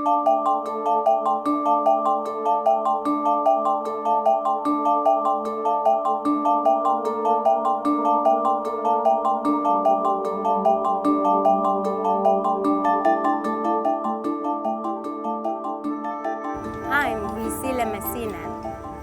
I'm Duyusile.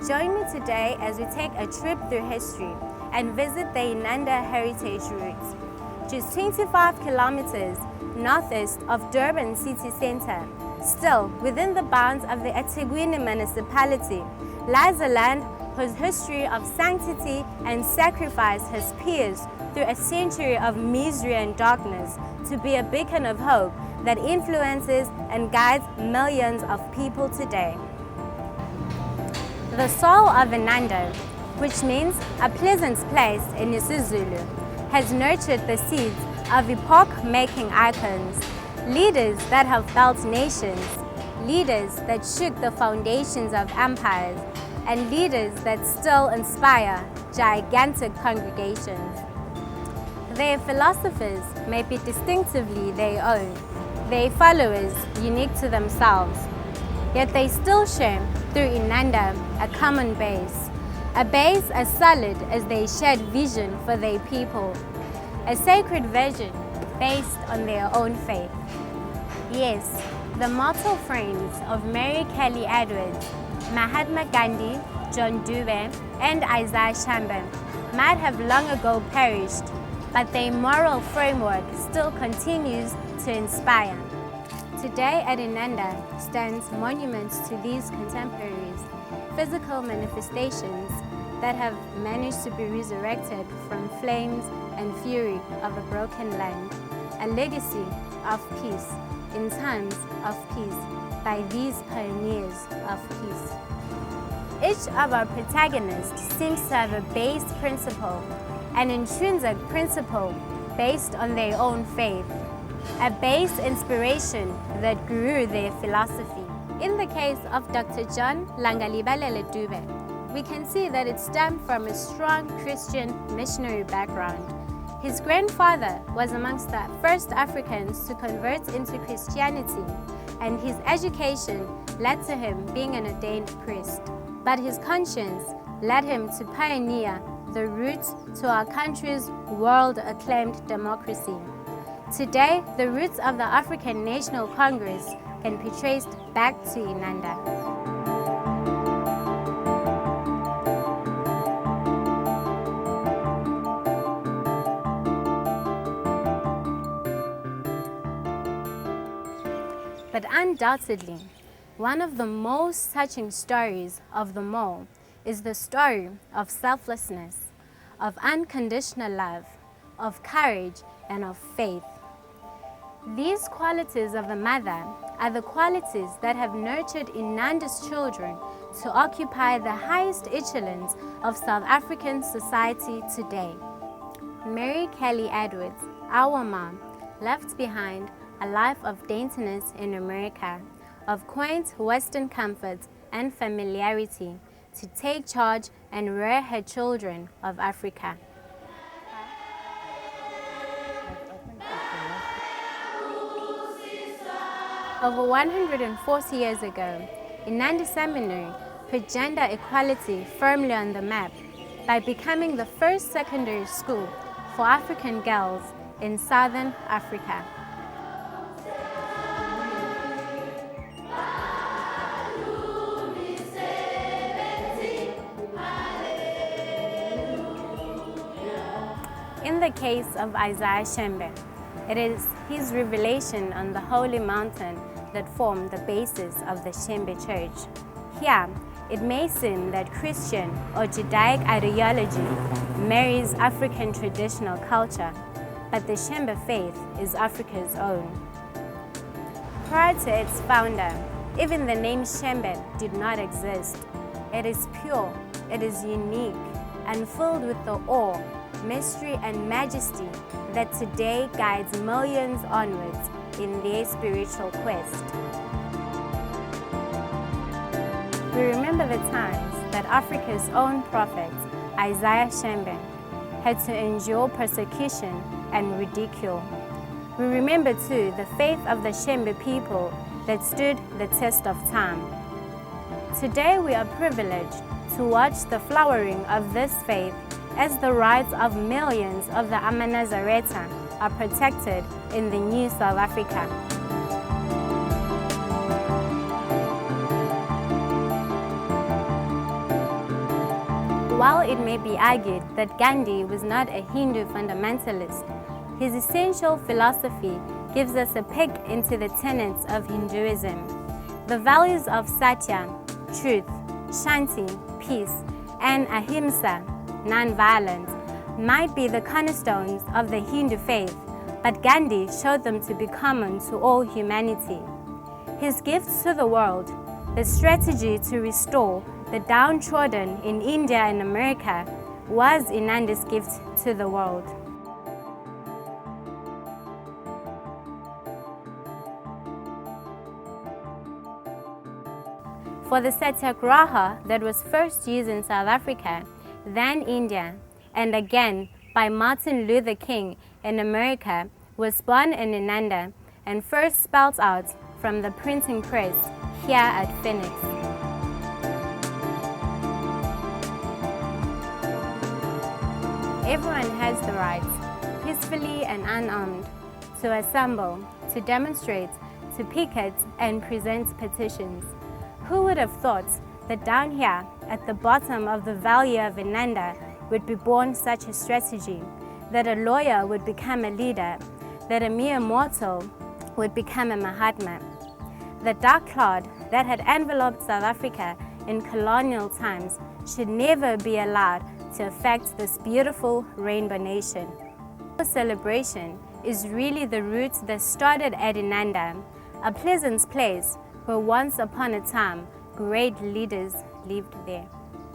Join me today as we take a trip through history and visit the Inanda heritage route. Just 25 kilometers northeast of Durban city center, still within the bounds of the eThekwini municipality, lies a land whose history of sanctity and sacrifice has pierced through a century of misery and darkness to be a beacon of hope that influences and guides millions of people today. The soul of Inanda, which means a pleasant place in isiZulu, has nurtured the seeds of epoch-making icons, leaders that have built nations, leaders that shook the foundations of empires, and leaders that still inspire gigantic congregations. Their philosophers may be distinctively their own, their followers unique to themselves, yet they still share through Inanda a common base, a base as solid as their shared vision for their people, a sacred vision based on their own faith. Yes, the mortal frames of Mary Kelly Edwards, Mahatma Gandhi, John Dewey, and Isaiah Shamba might have long ago perished, but their moral framework still continues to inspire. Today at Inanda stands monuments to these contemporaries, physical manifestations that have managed to be resurrected from flames and fury of a broken land, a legacy of peace in times of peace by these pioneers of peace. Each of our protagonists seems to have a base principle, an intrinsic principle based on their own faith, a base inspiration that grew their philosophy. In the case of Dr. John Langalibalele Dube, we can see that it stemmed from a strong Christian missionary background. His grandfather was amongst the first Africans to convert into Christianity, and his education led to him being an ordained priest. But his conscience led him to pioneer the route to our country's world-acclaimed democracy. Today, the roots of the African National Congress can be traced back to Inanda. But undoubtedly, one of the most touching stories of them all is the story of selflessness, of unconditional love, of courage, and of faith. These qualities of a mother are the qualities that have nurtured Inanda's children to occupy the highest echelons of South African society today. Mary Kelly Edwards, our mom, left behind a life of daintiness in America, of quaint Western comforts and familiarity, to take charge and rear her children of Africa. Over 140 years ago, Inanda Seminary put gender equality firmly on the map by becoming the first secondary school for African girls in Southern Africa. In the case of Isaiah Shamba, it is his revelation on the holy mountain that formed the basis of the Shembe Church. Here, it may seem that Christian or Judaic ideology marries African traditional culture, but the Shembe faith is Africa's own. Prior to its founder, even the name Shembe did not exist. It is pure, it is unique, and filled with the awe, mystery, and majesty that today guides millions onwards in their spiritual quest. We remember the times that Africa's own prophet, Isaiah Shamba, had to endure persecution and ridicule. We remember too the faith of the Shembe people that stood the test of time. Today we are privileged to watch the flowering of this faith as the rights of millions of the Amanazaretha are protected in the new South Africa. While it may be argued that Gandhi was not a Hindu fundamentalist, his essential philosophy gives us a peek into the tenets of Hinduism. The values of Satya, truth, Shanti, peace, and Ahimsa, non-violence, might be the cornerstones of the Hindu faith, but Gandhi showed them to be common to all humanity. His gifts to the world, the strategy to restore the downtrodden in India and America, was Inanda's gift to the world. For the Satyagraha that was first used in South Africa, then India, and again by Martin Luther King in America, was born in Inanda and first spelled out from the printing press here at Phoenix. Everyone has the right, peacefully and unarmed, to assemble, to demonstrate, to picket and present petitions. Who would have thought that down here, at the bottom of the valley of Inanda, would be born such a strategy, that a lawyer would become a leader, that a mere mortal would become a Mahatma. The dark cloud that had enveloped South Africa in colonial times should never be allowed to affect this beautiful rainbow nation. Our celebration is really the roots that started at Inanda, a pleasant place where once upon a time great leaders lived there.